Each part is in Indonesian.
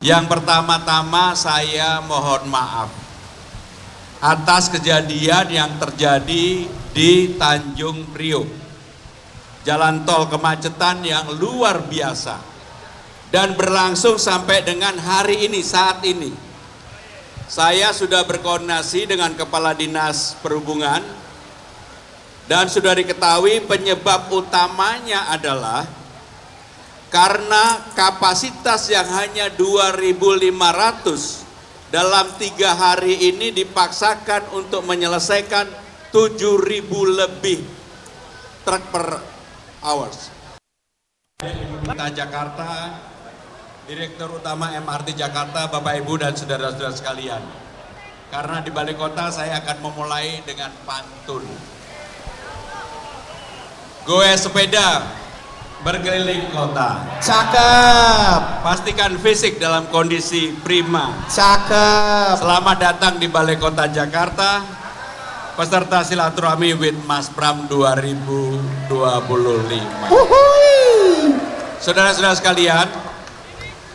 Yang pertama-tama saya mohon maaf atas kejadian yang terjadi di Tanjung Priok. Jalan tol kemacetan yang luar biasa dan berlangsung sampai dengan hari ini, saat ini. Saya sudah berkoordinasi dengan Kepala Dinas Perhubungan dan sudah diketahui penyebab utamanya adalah karena kapasitas yang hanya 2.500 dalam 3 hari ini dipaksakan untuk menyelesaikan 7.000 lebih truk per hours. Kota Jakarta, Direktur Utama MRT Jakarta, Bapak Ibu dan saudara-saudara sekalian. Karena di Balai Kota saya akan memulai dengan pantun. Goes sepeda berkeliling kota. Cakep. Pastikan fisik dalam kondisi prima. Cakep. Selamat datang di Balai Kota Jakarta. Peserta silaturahmi with Mas Pram 2025. Saudara-saudara sekalian,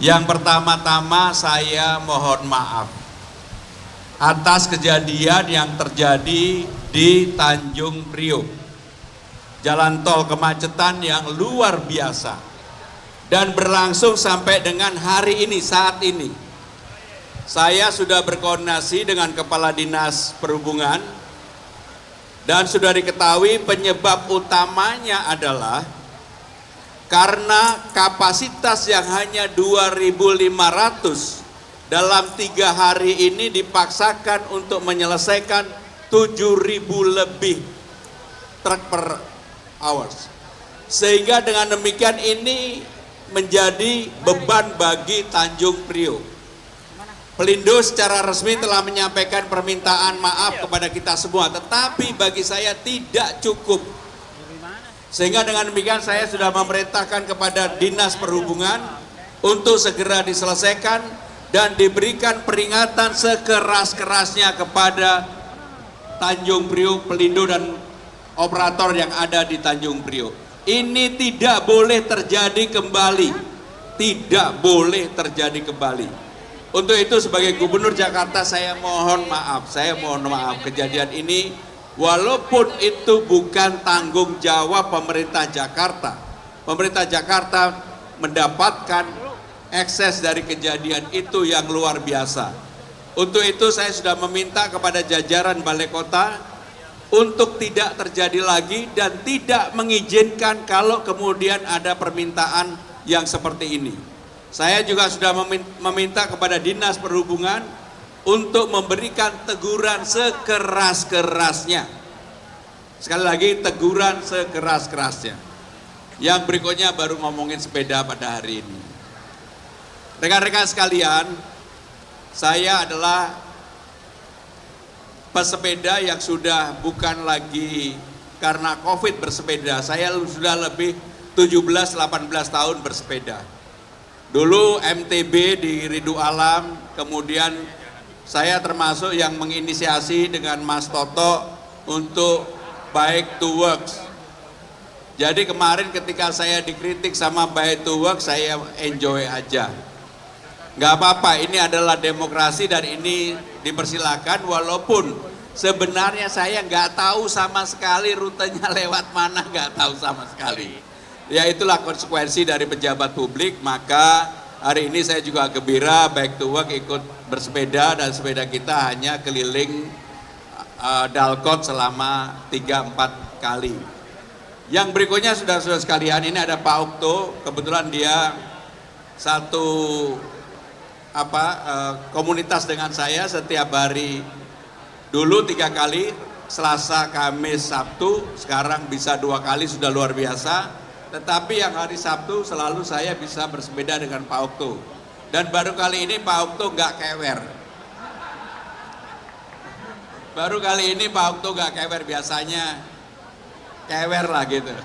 yang pertama-tama saya mohon maaf atas kejadian yang terjadi di Tanjung Priok. Jalan tol kemacetan yang luar biasa dan berlangsung sampai dengan hari ini, saat ini. Saya sudah berkoordinasi dengan Kepala Dinas Perhubungan dan sudah diketahui penyebab utamanya adalah karena kapasitas yang hanya 2.500 dalam 3 hari ini dipaksakan untuk menyelesaikan 7.000 lebih truk per hours. Sehingga dengan demikian ini menjadi beban bagi Tanjung Priok. Pelindo secara resmi telah menyampaikan permintaan maaf kepada kita semua, tetapi bagi saya tidak cukup. Sehingga dengan demikian saya sudah memerintahkan kepada Dinas Perhubungan untuk segera diselesaikan dan diberikan peringatan sekeras-kerasnya kepada Tanjung Priok, Pelindo dan operator yang ada di Tanjung Priok. Ini tidak boleh terjadi kembali. Tidak boleh terjadi kembali. Untuk itu sebagai Gubernur Jakarta saya mohon maaf. Saya mohon maaf kejadian ini walaupun itu bukan tanggung jawab pemerintah Jakarta. Pemerintah Jakarta mendapatkan ekses dari kejadian itu yang luar biasa. Untuk itu saya sudah meminta kepada jajaran Balai Kota untuk tidak terjadi lagi dan tidak mengizinkan kalau kemudian ada permintaan yang seperti ini. Saya juga sudah meminta kepada Dinas Perhubungan untuk memberikan teguran sekeras-kerasnya. Sekali lagi teguran sekeras-kerasnya. Yang berikutnya baru ngomongin sepeda pada hari ini. Rekan-rekan sekalian, saya adalah pesepeda yang sudah bukan lagi karena COVID bersepeda. Saya sudah lebih 17-18 tahun bersepeda. Dulu MTB di Ridho Alam, kemudian saya termasuk yang menginisiasi dengan Mas Toto untuk Bike to Works. Jadi kemarin ketika saya dikritik sama Bike to Works, saya enjoy aja. Nggak apa-apa, ini adalah demokrasi dan ini dipersilakan walaupun sebenarnya saya nggak tahu sama sekali rutenya lewat mana, nggak tahu sama sekali. Ya itulah konsekuensi dari pejabat publik, maka hari ini saya juga gembira Bike to Work ikut bersepeda dan sepeda kita hanya keliling Dalkot selama 3-4 kali. Yang berikutnya saudara-saudara sekalian, ini ada Pak Okto, kebetulan dia satu komunitas dengan saya setiap hari. Dulu 3 kali, Selasa, Kamis, Sabtu, sekarang bisa 2 kali, sudah luar biasa. Tetapi yang hari Sabtu selalu saya bisa bersepeda dengan Pak Okto. Dan baru kali ini Pak Okto nggak kewer. Baru kali ini Pak Okto nggak kewer, biasanya kewer lah gitu.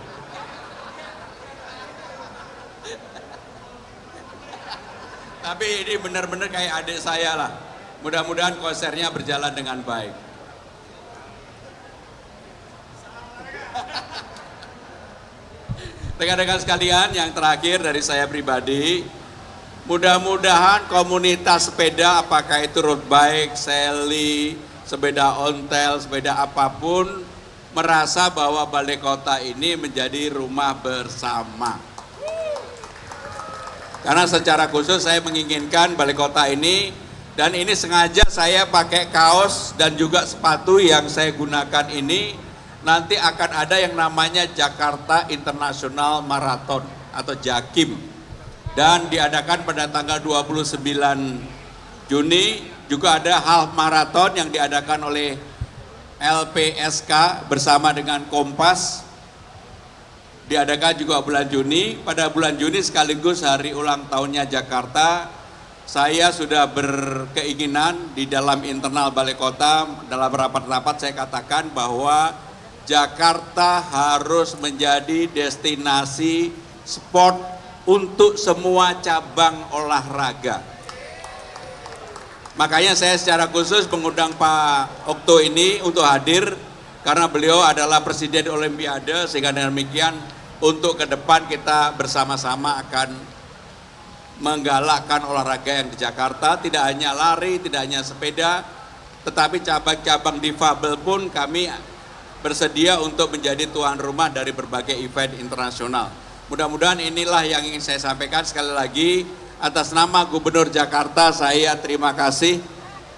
Tapi ini benar-benar kayak adik saya lah. Mudah-mudahan konsernya berjalan dengan baik. Rekan-rekan sekalian, yang terakhir dari saya pribadi, Mudah-mudahan komunitas sepeda, apakah itu road bike, seli, sepeda ontel, sepeda apapun, merasa bahwa Balai Kota ini menjadi rumah bersama. Karena secara khusus saya menginginkan Balai Kota ini, dan ini sengaja saya pakai kaos dan juga sepatu yang saya gunakan ini, nanti akan ada yang namanya Jakarta International Marathon atau JAKIM. Dan diadakan pada tanggal 29 Juni, juga ada half marathon yang diadakan oleh LPSK bersama dengan Kompas, diadakan juga bulan Juni. Pada bulan Juni sekaligus hari ulang tahunnya Jakarta, saya sudah berkeinginan di dalam internal Balai Kota, dalam rapat-rapat saya katakan bahwa Jakarta harus menjadi destinasi sport untuk semua cabang olahraga. Makanya saya secara khusus mengundang Pak Okto ini untuk hadir, karena beliau adalah Presiden Olimpiade, sehingga dengan demikian untuk ke depan kita bersama-sama akan menggalakkan olahraga yang di Jakarta, tidak hanya lari, tidak hanya sepeda, tetapi cabang-cabang difabel pun kami bersedia untuk menjadi tuan rumah dari berbagai event internasional. Mudah-mudahan inilah yang ingin saya sampaikan. Sekali lagi, atas nama Gubernur Jakarta, saya terima kasih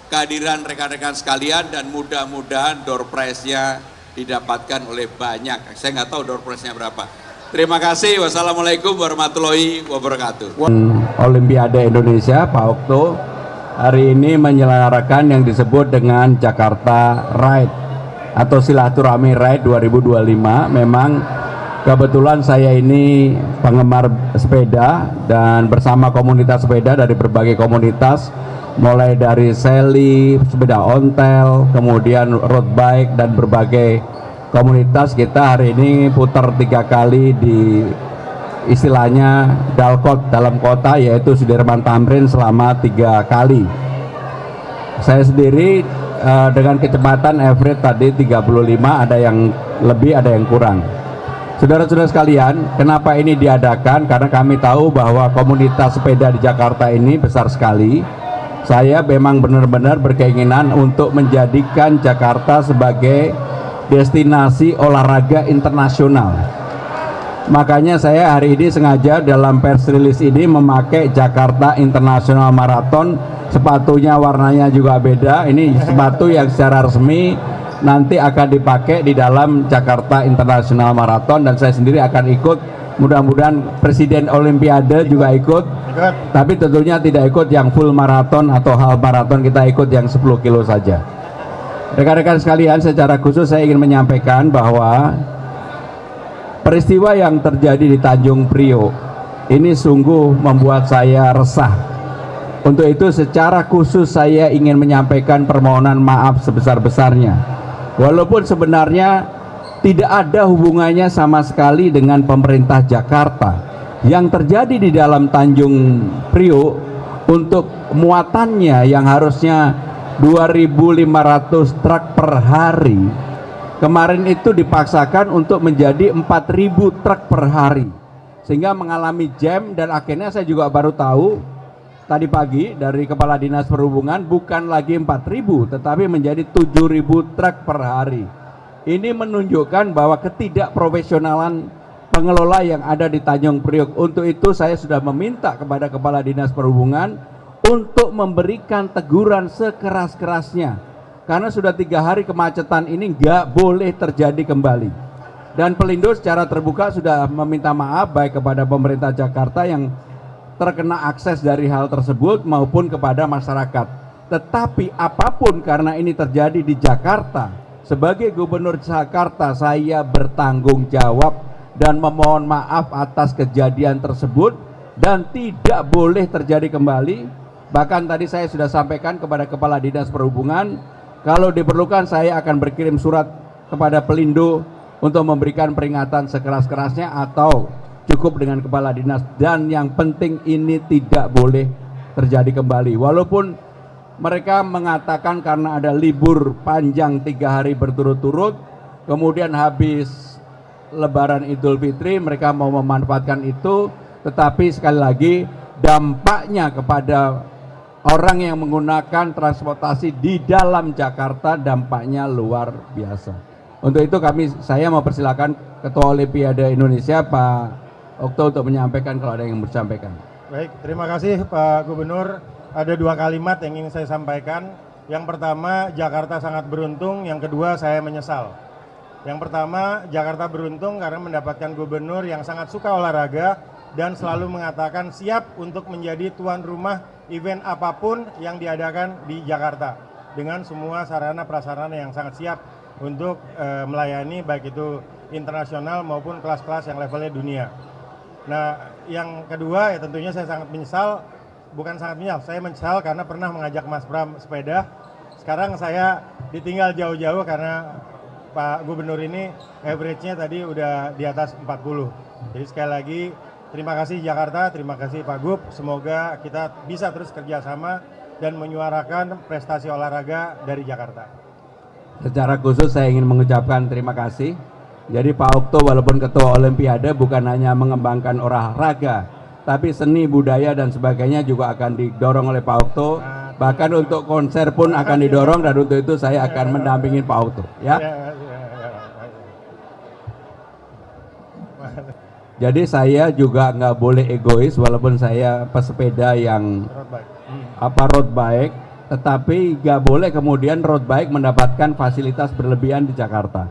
kehadiran rekan-rekan sekalian, dan mudah-mudahan door prize-nya didapatkan oleh banyak. Saya nggak tahu door prize-nya berapa. Terima kasih. Wassalamualaikum warahmatullahi wabarakatuh. Olimpiade Indonesia, Pak Okto, hari ini menyelenggarakan yang disebut dengan Jakarta Ride atau Silaturahmi Ride 2025. Memang kebetulan saya ini penggemar sepeda, dan bersama komunitas sepeda dari berbagai komunitas, mulai dari seli, sepeda ontel, kemudian road bike, dan berbagai komunitas, kita hari ini putar 3 kali di istilahnya dalkot dalam kota, yaitu Sudirman Tamrin selama 3 kali. Saya sendiri dengan kecepatan average tadi 35, ada yang lebih, ada yang kurang. Saudara-saudara sekalian, kenapa ini diadakan? Karena kami tahu bahwa komunitas sepeda di Jakarta ini besar sekali. Saya memang benar-benar berkeinginan untuk menjadikan Jakarta sebagai destinasi olahraga internasional. Makanya saya hari ini sengaja dalam press release ini memakai Jakarta International Marathon. Sepatunya warnanya juga beda. Ini sepatu yang secara resmi nanti akan dipakai di dalam Jakarta International Marathon, dan saya sendiri akan ikut. Mudah-mudahan Presiden Olimpiade juga ikut, tapi tentunya tidak ikut yang full marathon atau half marathon, kita ikut yang 10 kilo saja. Rekan-rekan sekalian, secara khusus saya ingin menyampaikan bahwa peristiwa yang terjadi di Tanjung Priok ini sungguh membuat saya resah. Untuk itu secara khusus saya ingin menyampaikan permohonan maaf sebesar-besarnya. Walaupun sebenarnya tidak ada hubungannya sama sekali dengan pemerintah Jakarta. Yang terjadi di dalam Tanjung Priok, untuk muatannya yang harusnya 2.500 truk per hari, kemarin itu dipaksakan untuk menjadi 4.000 truk per hari, sehingga mengalami jam. Dan akhirnya saya juga baru tahu tadi pagi dari Kepala Dinas Perhubungan, bukan lagi 4.000 tetapi menjadi 7.000 truk per hari. Ini menunjukkan bahwa ketidakprofesionalan pengelola yang ada di Tanjung Priok. Untuk itu saya sudah meminta kepada Kepala Dinas Perhubungan untuk memberikan teguran sekeras-kerasnya, karena sudah 3 hari kemacetan ini nggak boleh terjadi kembali. Dan Pelindo secara terbuka sudah meminta maaf baik kepada pemerintah Jakarta yang terkena akses dari hal tersebut maupun kepada masyarakat. Tetapi apapun, karena ini terjadi di Jakarta, sebagai Gubernur Jakarta saya bertanggung jawab dan memohon maaf atas kejadian tersebut, dan tidak boleh terjadi kembali. Bahkan tadi saya sudah sampaikan kepada Kepala Dinas Perhubungan, kalau diperlukan saya akan berkirim surat kepada Pelindo untuk memberikan peringatan sekeras-kerasnya, atau cukup dengan Kepala Dinas. Dan yang penting ini tidak boleh terjadi kembali. Walaupun mereka mengatakan karena ada libur panjang 3 hari berturut-turut, kemudian habis Lebaran Idul Fitri mereka mau memanfaatkan itu, tetapi sekali lagi dampaknya kepada orang yang menggunakan transportasi di dalam Jakarta dampaknya luar biasa. Untuk itu saya mau persilakan Ketua Olimpiade Indonesia Pak Okto untuk menyampaikan kalau ada yang bersampaikan. Baik, terima kasih Pak Gubernur. Ada 2 kalimat yang ingin saya sampaikan. Yang pertama, Jakarta sangat beruntung. Yang kedua, saya menyesal. Yang pertama, Jakarta beruntung karena mendapatkan gubernur yang sangat suka olahraga dan selalu mengatakan siap untuk menjadi tuan rumah event apapun yang diadakan di Jakarta dengan semua sarana prasarana yang sangat siap untuk melayani baik itu internasional maupun kelas-kelas yang levelnya dunia. Nah, yang kedua ya tentunya saya sangat menyesal, bukan sangat menyesal, saya menyesal karena pernah mengajak Mas Pram sepeda. Sekarang saya ditinggal jauh-jauh karena Pak Gubernur ini average-nya tadi udah di atas 40. Jadi sekali lagi terima kasih Jakarta, terima kasih Pak Gub. Semoga kita bisa terus kerjasama dan menyuarakan prestasi olahraga dari Jakarta. Secara khusus saya ingin mengucapkan terima kasih. Jadi Pak Okto walaupun Ketua Olimpiade bukan hanya mengembangkan olahraga, tapi seni, budaya dan sebagainya juga akan didorong oleh Pak Okto. Bahkan untuk konser pun akan didorong dan untuk itu saya akan mendampingi Pak Okto. Ya. Jadi saya juga nggak boleh egois walaupun saya pesepeda yang road bike, tetapi nggak boleh kemudian road bike mendapatkan fasilitas berlebihan di Jakarta.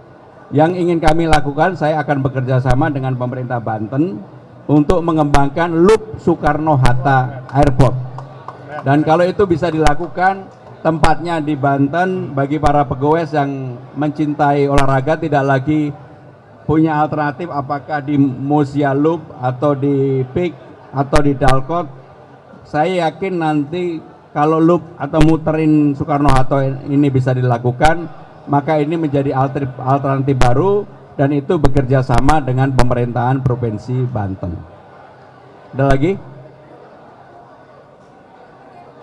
Yang ingin kami lakukan, saya akan bekerja sama dengan pemerintah Banten untuk mengembangkan Loop Soekarno-Hatta Airport. Dan kalau itu bisa dilakukan, tempatnya di Banten bagi para pegawai yang mencintai olahraga tidak lagi punya alternatif apakah di Mosia Loop atau di Peak atau di Dalcott. Saya yakin nanti kalau Loop atau muterin Soekarno-Hatta ini bisa dilakukan, maka ini menjadi alternatif baru dan itu bekerja sama dengan pemerintahan Provinsi Banten. Ada lagi?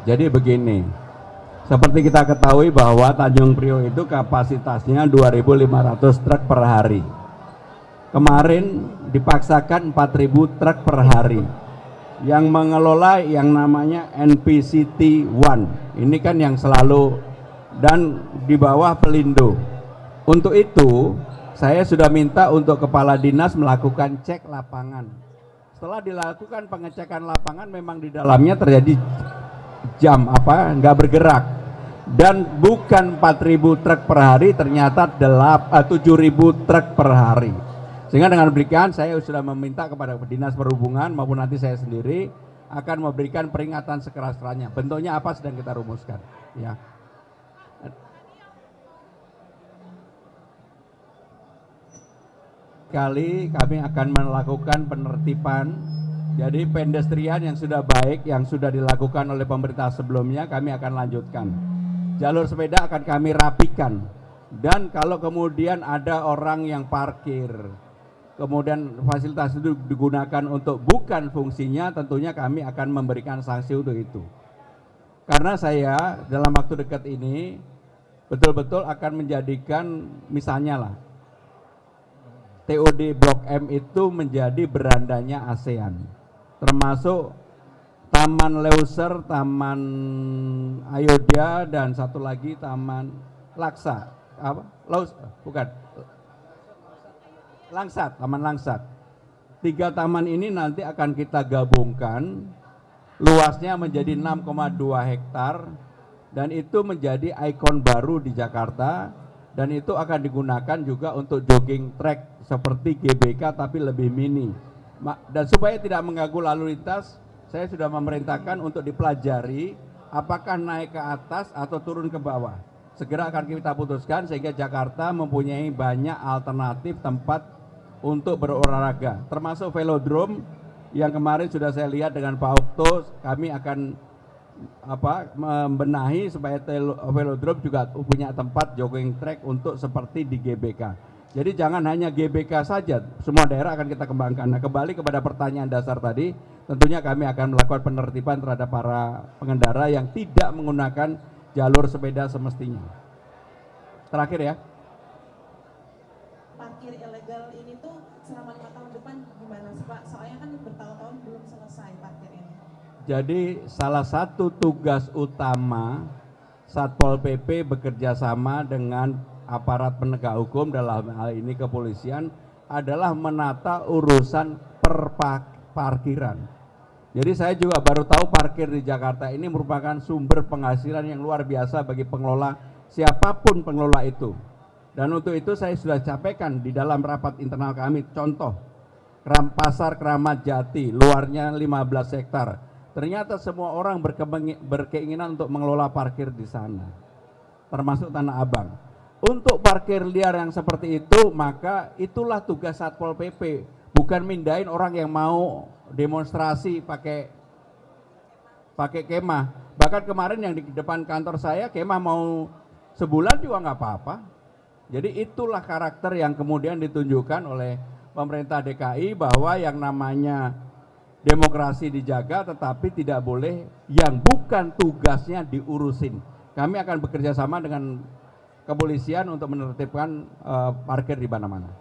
Jadi begini, seperti kita ketahui bahwa Tanjung Priok itu kapasitasnya 2.500 truk per hari. Kemarin dipaksakan 4.000 truk per hari. Yang mengelola yang namanya NPCT 1. Ini kan yang selalu dan di bawah Pelindo. Untuk itu saya sudah minta untuk kepala dinas melakukan cek lapangan. Setelah dilakukan pengecekan lapangan memang di dalamnya terjadi nggak bergerak dan bukan 4.000 truk per hari, ternyata 7.000 truk per hari. Sehingga dengan demikian saya sudah meminta kepada dinas perhubungan maupun nanti saya sendiri akan memberikan peringatan sekeras-kerasnya. Bentuknya apa sedang kita rumuskan, ya. Kali kami akan melakukan penertiban. Jadi pedestrian yang sudah baik yang sudah dilakukan oleh pemerintah sebelumnya kami akan lanjutkan. Jalur sepeda akan kami rapikan. Dan kalau kemudian ada orang yang parkir, kemudian fasilitas itu digunakan untuk bukan fungsinya, tentunya kami akan memberikan sanksi untuk itu. Karena saya dalam waktu dekat ini betul-betul akan menjadikan misalnya lah TOD Blok M itu menjadi berandanya ASEAN, termasuk Taman Leuser, Taman Ayodhya, dan satu lagi Taman Laksa, Langsat, Taman Langsat. 3 taman ini nanti akan kita gabungkan, luasnya menjadi 6,2 hektar, dan itu menjadi ikon baru di Jakarta. Dan itu akan digunakan juga untuk jogging track seperti GBK tapi lebih mini. Dan supaya tidak mengganggu lalu lintas, saya sudah memerintahkan untuk dipelajari apakah naik ke atas atau turun ke bawah. Segera akan kita putuskan sehingga Jakarta mempunyai banyak alternatif tempat untuk berolahraga. Termasuk velodrome yang kemarin sudah saya lihat dengan Pak Okto, kami akan membenahi supaya velodrome juga punya tempat jogging track untuk seperti di GBK. Jadi jangan hanya GBK saja, semua daerah akan kita kembangkan. Nah, kembali kepada pertanyaan dasar tadi, tentunya kami akan melakukan penertiban terhadap para pengendara yang tidak menggunakan jalur sepeda semestinya. Terakhir ya. Parkir ilegal ini tuh selama 5 tahun depan gimana sih Pak? Soalnya kan bertahun-tahun belum selesai parkir ini. Jadi salah satu tugas utama Satpol PP bekerja sama dengan aparat penegak hukum, dalam hal ini kepolisian, adalah menata urusan parkiran. Jadi saya juga baru tahu parkir di Jakarta ini merupakan sumber penghasilan yang luar biasa bagi pengelola, siapapun pengelola itu. Dan untuk itu saya sudah sampaikan di dalam rapat internal kami, contoh Pasar Kramat Jati, luarnya 15 hektar. Ternyata semua orang berkeinginan untuk mengelola parkir di sana, termasuk Tanah Abang. Untuk parkir liar yang seperti itu, maka itulah tugas Satpol PP, bukan mindahin orang yang mau demonstrasi pakai kemah. Bahkan kemarin yang di depan kantor saya kemah mau sebulan juga nggak apa-apa. Jadi itulah karakter yang kemudian ditunjukkan oleh pemerintah DKI, bahwa yang namanya demokrasi dijaga, tetapi tidak boleh yang bukan tugasnya diurusin. Kami akan bekerja sama dengan kepolisian untuk menertibkan parkir di mana-mana.